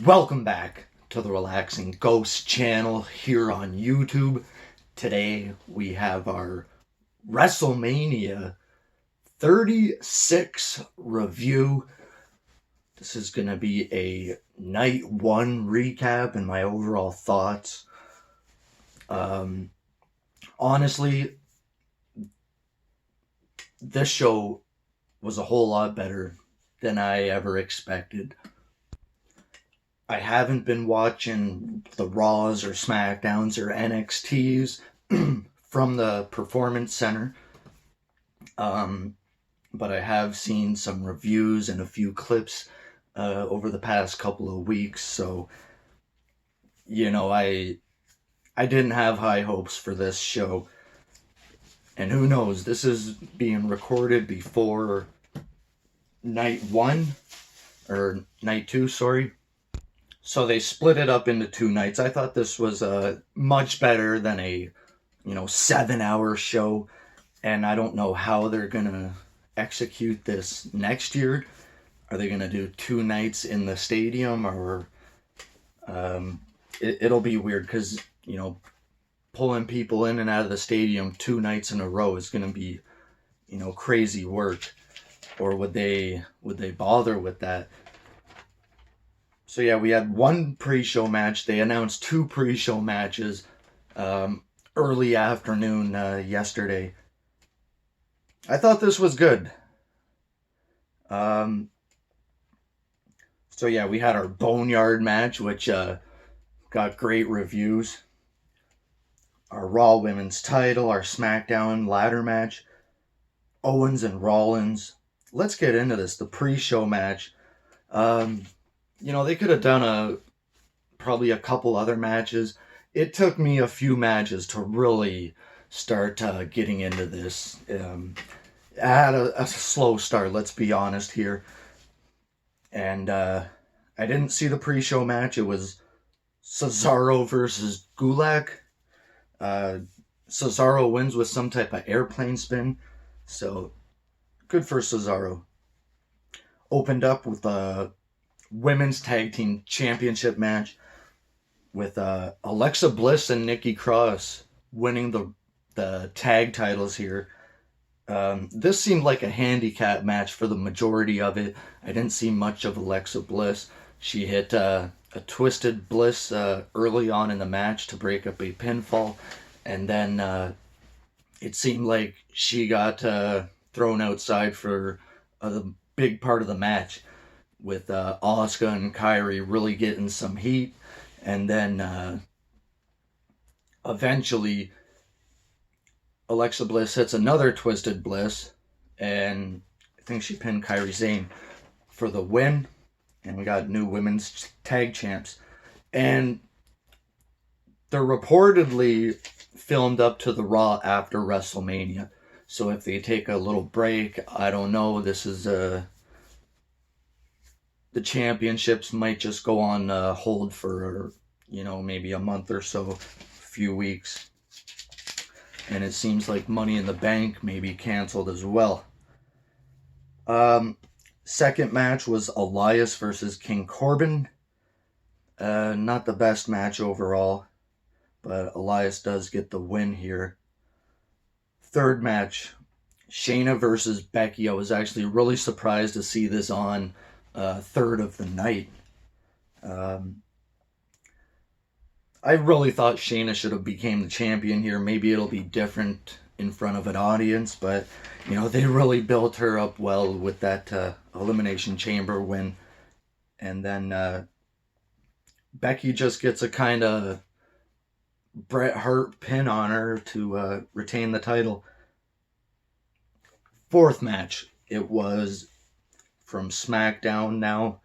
Welcome back to the Relaxing Ghost channel here on YouTube. Today we have our WrestleMania 36 review. This is going to be a night one recap and my overall thoughts. Honestly, this show was a whole lot better than I ever expected. I haven't been watching the Raws or SmackDowns or NXTs from the Performance Center. But I have seen some reviews and a few clips over the past couple of weeks. So, I didn't have high hopes for this show. And who knows, this is being recorded before night two, sorry. So they split it up into two nights. I thought this was much better than a, 7-hour show. And I don't know how they're going to execute this next year. Are they going to do two nights in the stadium? Or it'll be weird because, pulling people in and out of the stadium two nights in a row is going to be, crazy work. Or would they bother with that? So yeah, we had one pre-show match. They announced two pre-show matches early afternoon yesterday. I thought this was good. So yeah, we had our Boneyard match, which got great reviews. Our Raw Women's title, our SmackDown ladder match, Owens and Rollins. Let's get into this. The pre-show match. They could have done probably a couple other matches. It took me a few matches to really start getting into this. I had a slow start, let's be honest here. And I didn't see the pre-show match. It was Cesaro versus Gulak. Cesaro wins with some type of airplane spin. So, good for Cesaro. Opened up with a Women's Tag Team Championship match with Alexa Bliss and Nikki Cross winning the tag titles here. This seemed like a handicap match for the majority of it. I didn't see much of Alexa Bliss. She hit a twisted Bliss early on in the match to break up a pinfall, and then it seemed like she got thrown outside for the big part of the match, with Asuka and Kairi really getting some heat. And then eventually Alexa Bliss hits another twisted Bliss, and I think she pinned Kairi Sane for the win. And we got new women's tag champs. And they're reportedly filmed up to the Raw after WrestleMania. So if they take a little break, I don't know. This is the championships might just go on hold for, maybe a month or so, a few weeks. And it seems like Money in the Bank may be canceled as well. Second match was Elias versus King Corbin. Not the best match overall, but Elias does get the win here. Third match, Shayna versus Becky. I was actually really surprised to see this on third of the night. I really thought Shayna should have became the champion here. Maybe it'll be different in front of an audience, but they really built her up well with that Elimination Chamber win. And then Becky just gets a kind of Bret Hart pin on her to retain the title. Fourth match, it was from SmackDown now,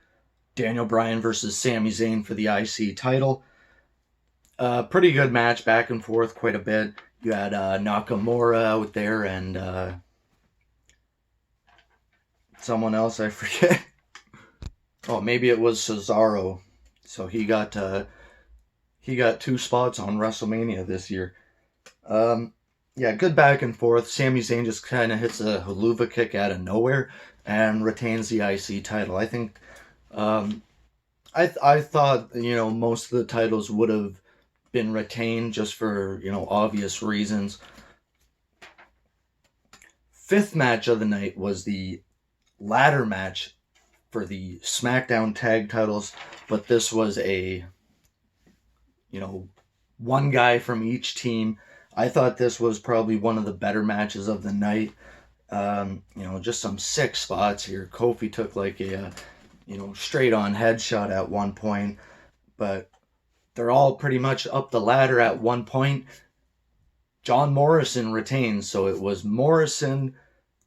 Daniel Bryan versus Sami Zayn for the IC title. Pretty good match, back and forth quite a bit. You had Nakamura out there and someone else, I forget. Oh, maybe it was Cesaro. So he got two spots on WrestleMania this year. Yeah, good back and forth. Sami Zayn just kind of hits a haluva kick out of nowhere and retains the IC title. I I thought, most of the titles would have been retained just for, obvious reasons. Fifth match of the night was the ladder match for the SmackDown tag titles, but this was a, one guy from each team. I thought this was probably one of the better matches of the night. Just some sick spots here. Kofi took like a, straight on headshot at one point, but they're all pretty much up the ladder at one point. John Morrison retains, so it was Morrison,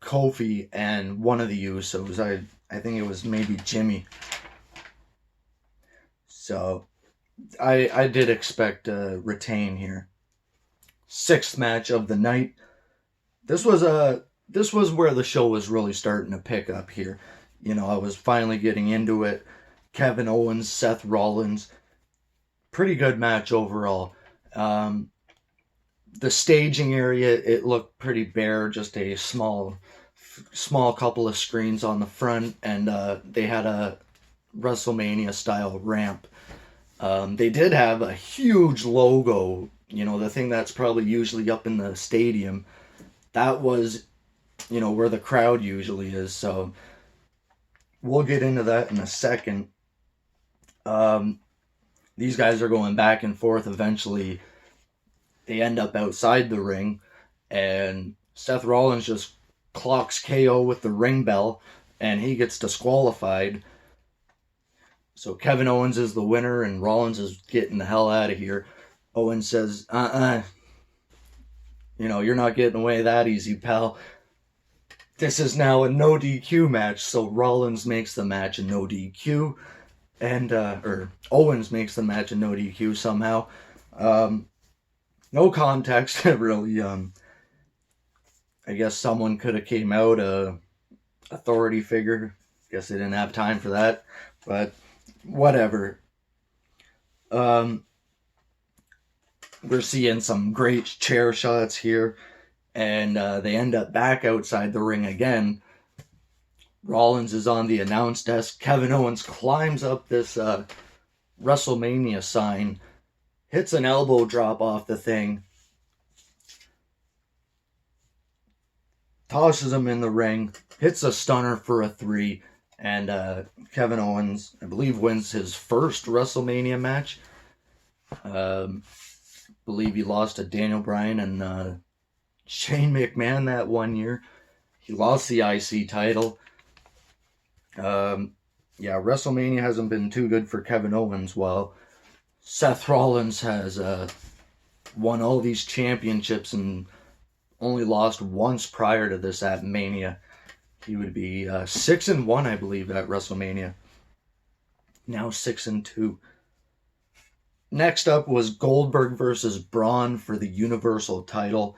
Kofi, and one of the Usos. I think it was maybe Jimmy. So I did expect a retain here. Sixth match of the night. This was where the show was really starting to pick up here. I was finally getting into it. Kevin Owens, Seth Rollins. Pretty good match overall. The staging area, it looked pretty bare, just a small couple of screens on the front, and they had a WrestleMania style ramp. They did have a huge logo, the thing that's probably usually up in the stadium. That was, where the crowd usually is, so we'll get into that in a second. These guys are going back and forth. Eventually, they end up outside the ring, and Seth Rollins just clocks KO with the ring bell, and he gets disqualified. So Kevin Owens is the winner, and Rollins is getting the hell out of here. Owens says, you're not getting away that easy, pal. This is now a no DQ match, so Rollins makes the match a no DQ, and or Owens makes the match a no DQ somehow. No context, really. I guess someone could have came out, authority figure. Guess they didn't have time for that, but whatever. We're seeing some great chair shots here, and they end up back outside the ring again. Rollins is on the announce desk. Kevin Owens climbs up this WrestleMania sign, hits an elbow drop off the thing, tosses him in the ring, hits a stunner for a 3, and Kevin Owens, I believe, wins his first WrestleMania match. Believe he lost to Daniel Bryan and Shane McMahon that one year. He lost the IC title. WrestleMania hasn't been too good for Kevin Owens, while Seth Rollins has won all these championships and only lost once prior to this at Mania. He would be 6-1, I believe, at WrestleMania. Now 6-2. Next up was Goldberg versus Braun for the Universal title.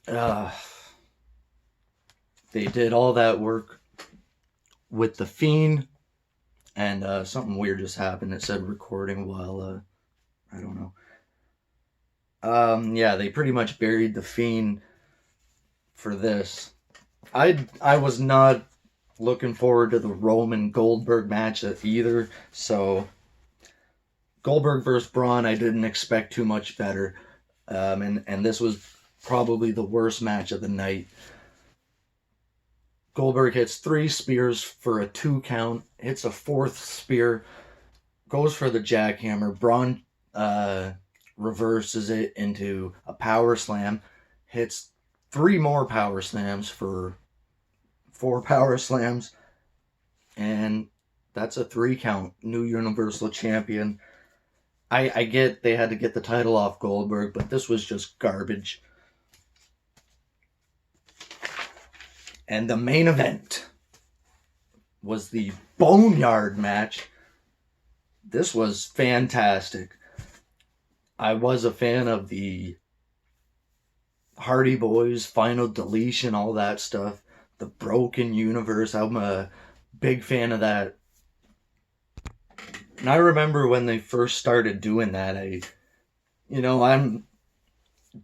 They did all that work with The Fiend, and something weird just happened. It said recording while, I don't know. They pretty much buried The Fiend for this. I was not looking forward to the Roman Goldberg match either, so Goldberg versus Braun, I didn't expect too much better, and this was probably the worst match of the night. Goldberg hits 3 spears for a 2 count, hits a 4th spear, goes for the jackhammer. Braun reverses it into a power slam, hits 3 more power slams for 4 power slams, and that's a 3 count. New Universal Champion. I get they had to get the title off Goldberg, but this was just garbage. And the main event was the Boneyard match. This was fantastic. I was a fan of the Hardy Boys, Final Deletion, all that stuff. The Broken Universe. I'm a big fan of that. And I remember when they first started doing that, I'm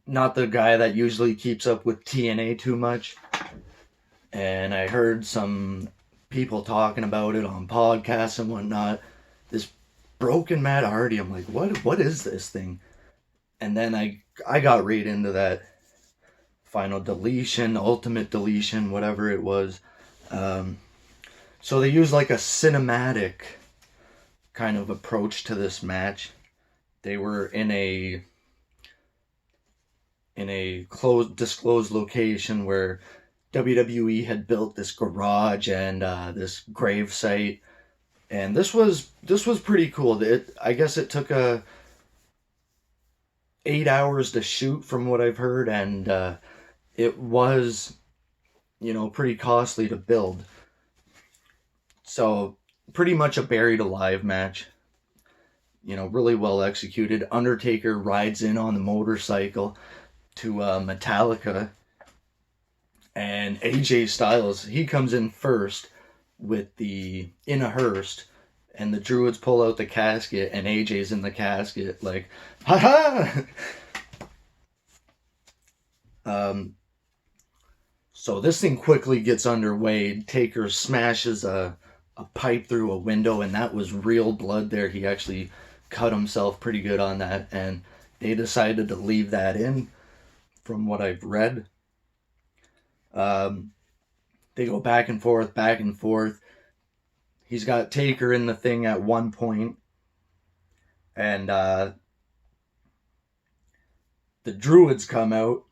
not the guy that usually keeps up with TNA too much. And I heard some people talking about it on podcasts and whatnot. this broken Matt Hardy. I'm like, what is this thing? And then I got right into that final deletion, ultimate deletion, whatever it was. So they used like a cinematic kind of approach to this match. They were in a closed, disclosed location where WWE had built this garage and this grave site, and this was pretty cool. I guess it took 8 hours to shoot, from what I've heard, and it was, pretty costly to build. So pretty much a buried alive match. Really well executed. Undertaker rides in on the motorcycle to Metallica, and AJ Styles, he comes in first in a hearse, and the Druids pull out the casket, and AJ's in the casket, like, ha ha! So this thing quickly gets underway. Taker smashes a pipe through a window, and that was real blood there. He actually cut himself pretty good on that, and they decided to leave that in, from what I've read. They go back and forth, back and forth. He's got Taker in the thing at one point, and the Druids come out.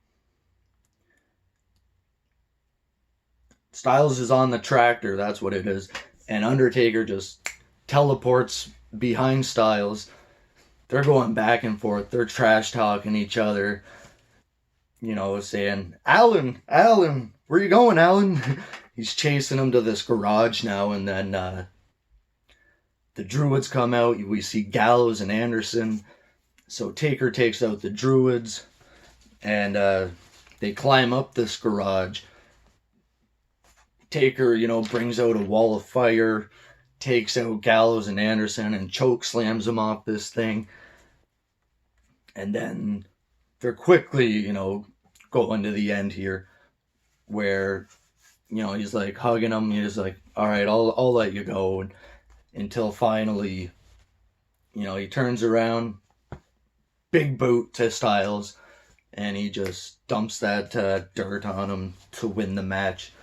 Styles is on the tractor, that's what it is, and Undertaker just teleports behind Styles. They're going back and forth. They're trash talking each other, saying, Alan, where you going, Alan? He's chasing him to this garage now, and then the Druids come out. We see Gallows and Anderson. So Taker takes out the Druids, and they climb up this garage. Taker, brings out a wall of fire, takes out Gallows and Anderson, and choke slams them off this thing. And then they're quickly, going to the end here, where, he's like hugging him. He's like, all right, I'll let you go. And until finally, he turns around, big boot to Styles, and he just dumps that dirt on him to win the match.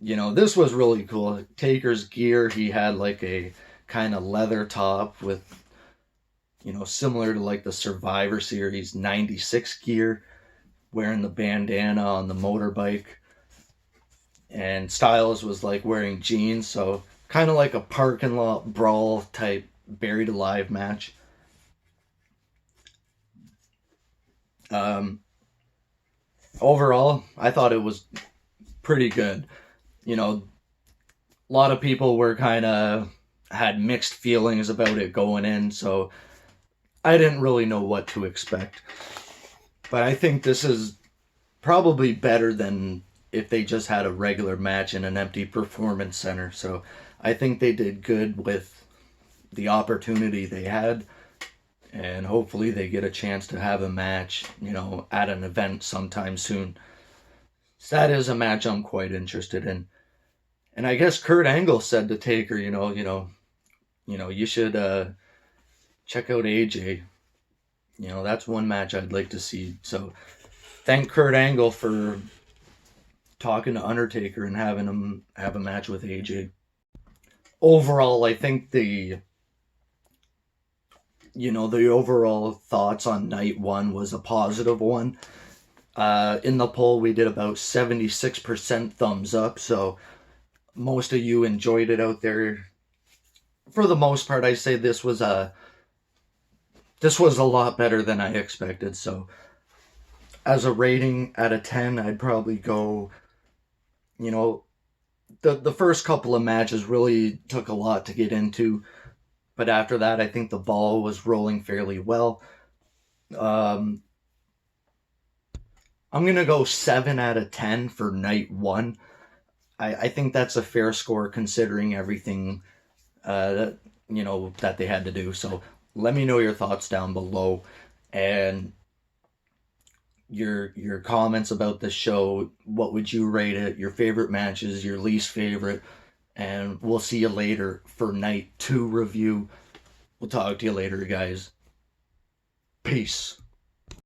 This was really cool. Taker's gear, he had like a kind of leather top with, similar to like the Survivor Series 96 gear, wearing the bandana on the motorbike. And Styles was like wearing jeans, so kind of like a parking lot brawl type buried alive match. Overall, I thought it was pretty good. A lot of people were had mixed feelings about it going in, so I didn't really know what to expect. But I think this is probably better than if they just had a regular match in an empty performance center. So I think they did good with the opportunity they had, and hopefully they get a chance to have a match, at an event sometime soon. So that is a match I'm quite interested in. And I guess Kurt Angle said to Taker, you should check out AJ. That's one match I'd like to see. So thank Kurt Angle for talking to Undertaker and having him have a match with AJ. Overall, I think the overall thoughts on night one was a positive one. In the poll, we did about 76% thumbs up, so most of you enjoyed it out there. For the most part, I say this was a lot better than I expected. So as a rating out of 10, I'd probably go, the first couple of matches really took a lot to get into, but after that, I think the ball was rolling fairly well. I'm going to go 7 out of 10 for night one. I think that's a fair score considering everything that they had to do. So let me know your thoughts down below, and your comments about the show. What would you rate it? Your favorite matches, your least favorite. And we'll see you later for night 2 review. We'll talk to you later, guys. Peace.